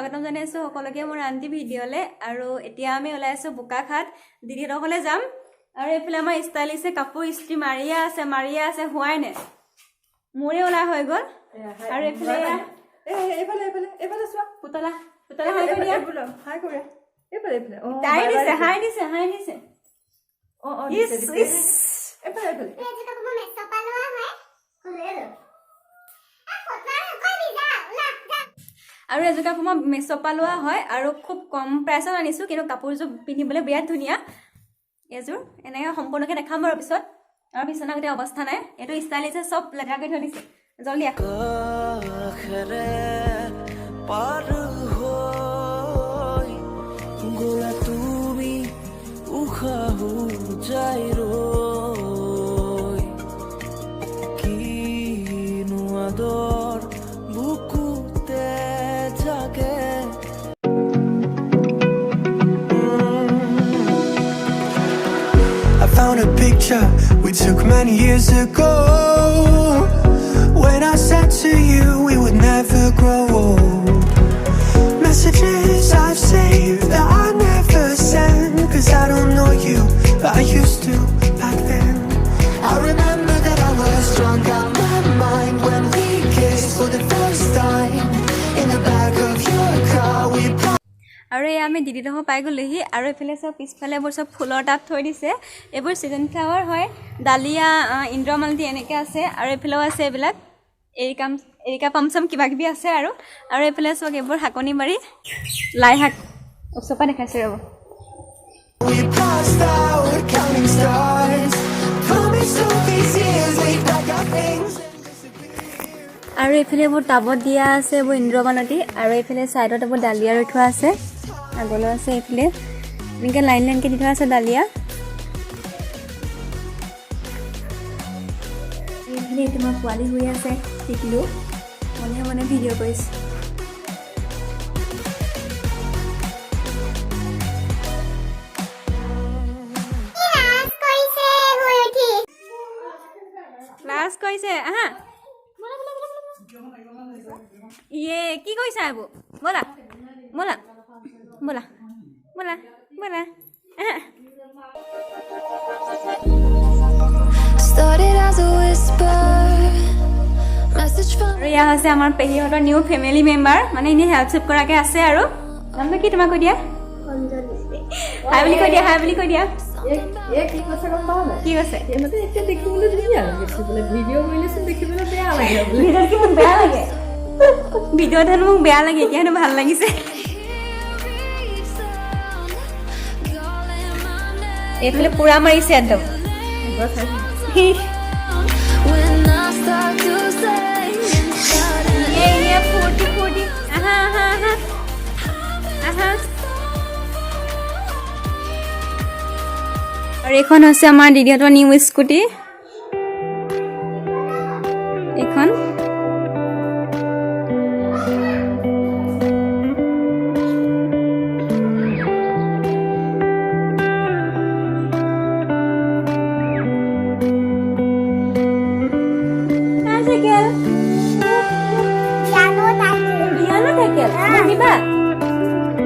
স্বাগতম জনাইছো সকলোকে মোৰ আন্টি ভিডিঅ'লে আৰু এতিয়া আমি ওলাইছো বোকাখাট দিদিহঁতকলে যাম আৰু এইফালে আমাৰ ষ্টাইলিছে কাপোৰ ইস্ত্ৰি মাৰিয়া আছে হোৱাই নাই মোৰে ওলা হৈ গ'ল আৰু এইফালে এইফালে চোৱা পুতলা হাই কৰি দিয়া হাই কৰে এইফালে হাই দিছে এইফালে আৰু এযোৰ কাপোৰ মই মেছ'পা লোৱা হয় আৰু খুব কম প্ৰাইচত আনিছোঁ কিন্তু কাপোৰযোৰ পিন্ধিবলৈ বিৰাট ধুনীয়া এযোৰ এনেকৈ সম্পূৰ্ণকৈ দেখাম বাৰু পিছত আৰু বিচনা গোটেই অৱস্থা নাই এইটো ষ্টাইলিছে চব লেতেৰা কৰি থৈ দিছে জলদি Found a picture we took many years ago. When I said to you we would never grow old. Messages I've saved that I never send, 'cause I don't know you, but I used to back then. I remember that I was drunk out my mind when we kissed for the first time in the back of your car. We আৰু এই আমি দিদিহঁত পাই গ'লোহি আৰু এইফালে চব পিছফালে এইবোৰ চব ফুলৰ টাব থৈ দিছে এইবোৰ চিজন ফ্লাৱাৰ হয় ডালিয়া ইন্দ্ৰমালতী এনেকৈ আছে আৰু এইফালেও আছে এইবিলাক এৰিকা পামচাম কিবা কিবি আছে আৰু এইফালে চব এইবোৰ শাকনি বাৰী লাই শাক ওচৰপা দেখাইছে ৰ'ব আৰু এইফালে এইবোৰ টাবত দিয়া আছে এইবোৰ ইন্দ্ৰমালতী আৰু এইফালে ছাইডত এইবোৰ ডালিয়া ৰৈ থোৱা আছে আগলৈ আছে এইফালে এনেকৈ লাইনকৈ দি থোৱা আছে ডালিয়া এইফালে তোমাৰ পোৱালি হৈ আছে টিকলো মনে ভিডিঅ' কৰিছে ক্লাছ কৰিছে আহা ইয়ে কি কৈছা এইবোৰ ব'লা এয়া হৈছে আমাৰ পেহীহঁতৰ নিউ ফেমিলি মেম্বাৰ মানে এনেই হেল্প চেল্প কৰাকৈ আছে আৰু নামটো কি তোমাক কৈ দিয়া হাই বুলি কৈ দিয়া কি কৈছে বেয়া লাগে ভিডিঅ'ত হেনো মোক বেয়া লাগে এতিয়া হেনো ভাল লাগিছে এইফালে পুৰা মাৰিছে একদম আৰু এইখন হৈছে আমাৰ দিদিহঁতৰ নিউ স্কুটি এইখন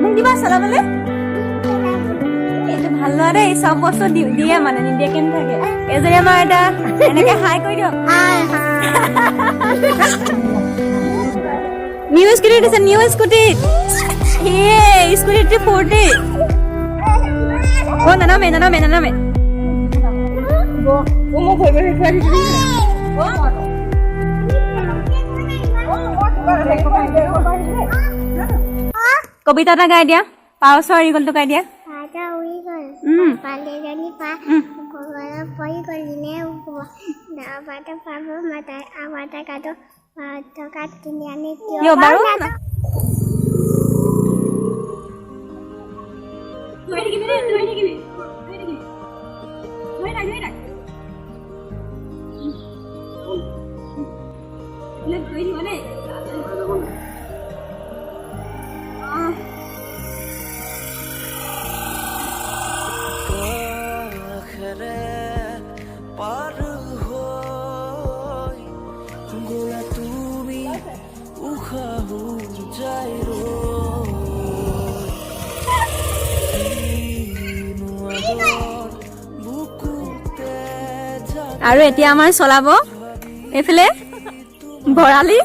মোক দিবা চলাবলে এইটো ভাল লোৱা দেই চব বস্তু দিয়ে মানে নিদিয়ে কেনে থাকে এজনী আমাৰ এটা এনেকে হাই কৰি দিয়ক নিউ স্কুটি দিছে নিউ স্কুটি স্কুটি 40 নানামে মোক ভয় কবিতা এটা গাই দিয়া পাওছৰ ইগলটো গাই দিয়া Jai আৰু এতিয়া আমাৰ চলাব এইফালে ভৰালি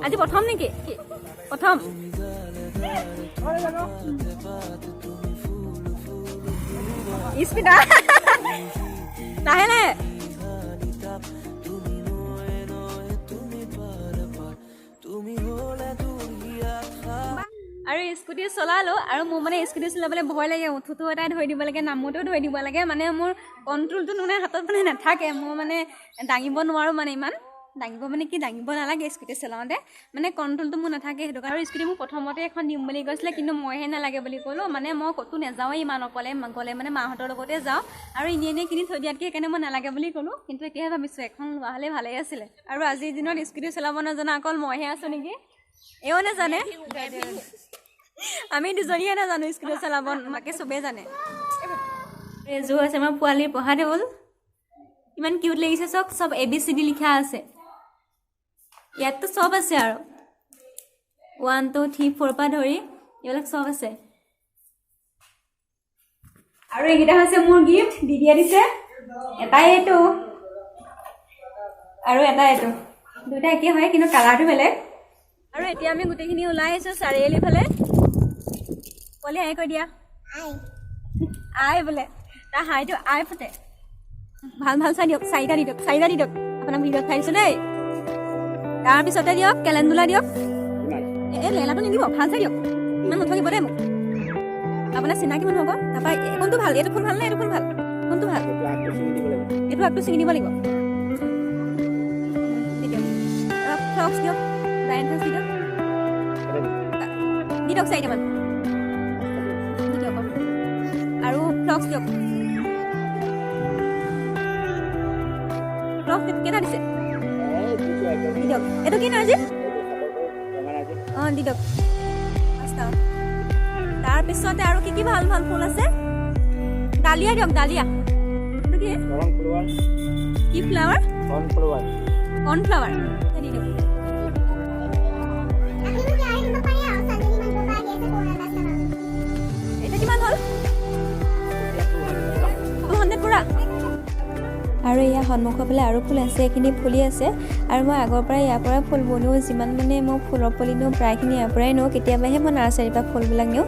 আজি প্ৰথম নেকি প্ৰথম স্পীড লাহে লাহে আৰু স্কুটি চলালো আৰু মোৰ মানে স্কুটি চলাবলৈ ভয় লাগে উঠোটো এটা ধৰি দিব লাগে নামোতো ধৰি দিব লাগে মানে মোৰ কণ্ট্ৰলটো মানে হাতত মানে নাথাকে মই মানে দাঙিব নোৱাৰো মানে ইমান দাঙিব মানে কি দাঙিব নালাগে স্কুটি চলাওঁতে মানে কণ্ট্ৰলটো মোৰ নাথাকে সেইটো কাৰণে আৰু স্কুটি মোক প্ৰথমতে এখন দিম বুলি কৈছিলে কিন্তু মইহে নালাগে বুলি ক'লো মানে মই ক'তো নাযাওঁৱেই ইমান অকলে গ'লে মানে মাহঁতৰ লগতে যাওঁ আৰু এনেই কিনি থৈ দিয়াতকৈ সেইকাৰণে মই নালাগে বুলি ক'লো কিন্তু এতিয়াহে ভাবিছোঁ এখন লোৱা হ'লে ভালেই আছিলে আৰু আজিৰ দিনত স্কুটি চলাব নাজানা অকল মইহে আছোঁ নেকি এও নাজানে আমি দুজনীয়ে নাজানো স্কুটি চলাব বাকী চবেই জানে এযোৰ আছে আমাৰ পোৱালিৰ পঢ়া টেবুল ইমান কিউট লাগিছে চব চব ABCD লিখা আছে ইয়াততো চব আছে আৰু 1 2 3 4 পৰা ধৰি এইবিলাক চব আছে আৰু এইকেইটা হৈছে মোৰ গিফ্ট দিদিয়ে দিছে এটাই এইটো আৰু এটা এইটো দুটা একে হয় কিন্তু কালাৰটো বেলেগ আৰু এতিয়া আমি গোটেইখিনি ওলাই আহিছোঁ চাৰিআলি ফালে পলি হাই কৈ দিয়া আই বোলে তাৰ হাইটো আই ফুটে ভাল ভাল চাই দিয়ক চাৰিটা দি দিয়ক আপোনাক ভিডিঅ'ত চাইছোঁ দেই তাৰপিছতে দিয়ক কেলেণ্ডুলা দিয়ক এই লেলাটো নিদিব ভাল চাই দিয়ক ইমান নথকিব দেই মোক আপোনাৰ চিনাকি মানুহ হ'ব তাৰপৰা কোনটো ভাল এইটো ফুল ভাল নে এইটো ফুল ভাল কোনটো ভাল এইটো আগটো ছিঙি দিব লাগিব দি দিয়ক ফ্ৰক্স দিয়ক লাইন ফ্ৰক্স দি দিয়ক চাৰিটামান দি দিয়ক আৰু ফ্ৰক্স দিয়ক ফ্ৰক্স কেইটা দিছে দি দিয়ক এইটো কি নাৰ্জি অঁ দি দিয়ক তাৰপিছতে আৰু কি কি ভাল ভাল ফুল আছে ডালিয়া দিয়ক ডালিয়া এইটো কি ফ্লাৱাৰ কৰ্ণফ্লাৱাৰ দি দিয়ক এটা কিমান হ'ল 200 পুৰা আৰু ইয়াৰ সন্মুখৰ ফালে আৰু ফুল আছে এইখিনি ফুলি আছে আৰু মই আগৰ পৰাই ইয়াৰ পৰা ফুল বনোঁ যিমান মানে মই ফুলৰ পুলি নিওঁ প্ৰায়খিনি ইয়াৰ পৰাই নিওঁ কেতিয়াবাহে মই নাৰ্চাৰীৰ পৰা ফুলবিলাক নিওঁ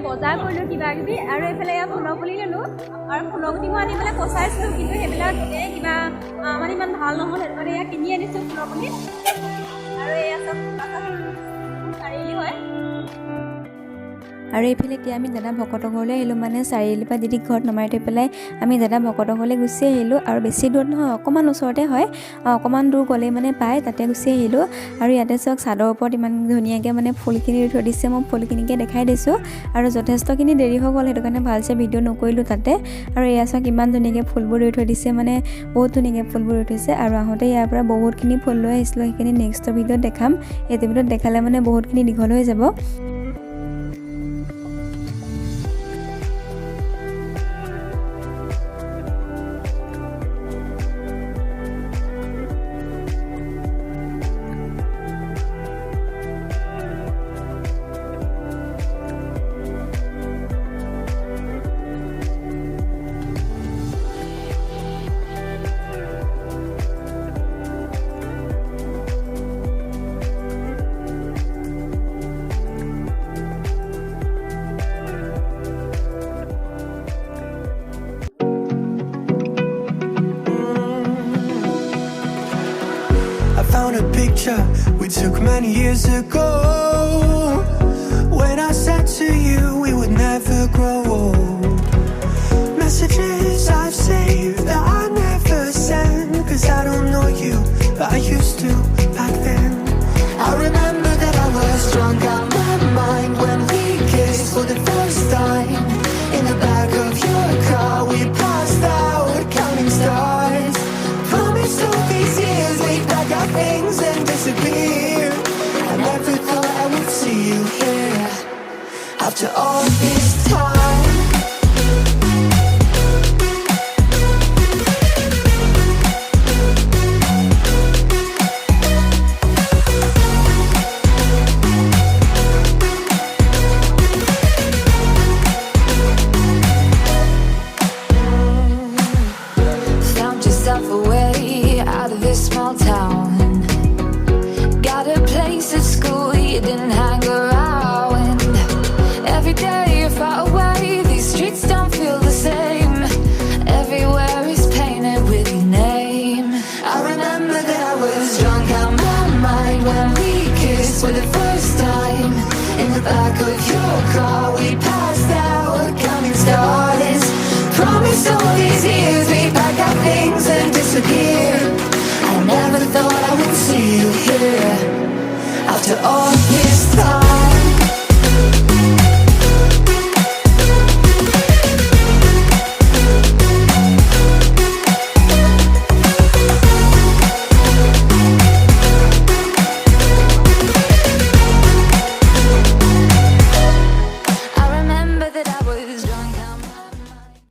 বজাৰ কৰিলোঁ কিবা কিবি আৰু এইফালে ইয়াৰ ফুলৰ পুলি ল'লোঁ আৰু ফুলৰ গুটি মই আনি পেলাই পচাইছিলোঁ কিন্তু সেইবিলাক কিবা মানে ইমান ভাল নহ'ল সেইটো কাৰণে ইয়াক কিনি আনিছোঁ ফুলৰ পুলি আৰু এয়া চব চাৰিআলি হয় আৰু এইফালে এতিয়া আমি দাদা ভকতৰ ঘৰলৈ আহিলোঁ মানে চাৰিআলিৰ পৰা দিদি ঘৰত নমাই থৈ পেলাই আমি দাদা ভকতৰ ঘৰলৈ গুচি আহিলোঁ আৰু বেছি দূৰত নহয় অকণমান ওচৰতে হয় অকণমান দূৰ গ'লেই মানে পায় তাতে গুচি আহিলোঁ আৰু ইয়াতে চাওক চাদৰ ওপৰত ইমান ধুনীয়াকৈ মানে ফুলখিনি ৰুই থৈ দিছে মই ফুলখিনিকে দেখাই দিছোঁ আৰু যথেষ্টখিনি দেৰি হৈ গ'ল সেইটো কাৰণে ভালছে ভিডিঅ' নকৰিলোঁ তাতে আৰু এয়া চাওক ইমান ধুনীয়াকৈ ফুলবোৰ ৰুই থৈ দিছে মানে বহুত ধুনীয়াকৈ ফুলবোৰ ৰুই থৈছে আৰু আহোঁতে ইয়াৰ পৰা বহুতখিনি ফুল লৈ আহিছিলোঁ সেইখিনি নেক্সটৰ ভিডিঅ'ত দেখাম এইটো ভিডিঅ'ত দেখালে মানে বহুতখিনি দীঘল হৈ যাব Found a picture we took many years ago when I said to you we would never grow old. Messages I've saved that I never send, 'cause I don't know you, but I used to back then. I remember that I was drunk out my mind when we kissed for the first time. In the back of your car we passed out counting stars. Promised all these years we'd pack our things and disappear. I never thought I would see you here. I've after all this time. Found yourself a way out of this small town. Got a place at school you didn't hang around. Every day you're far away, these streets don't feel the same. Everywhere is painted with your name. I remember that I was drunk out my mind when we kissed for the first time. In the back of your car we passed out, counting stars. Promise all these years we pack our things and disappear.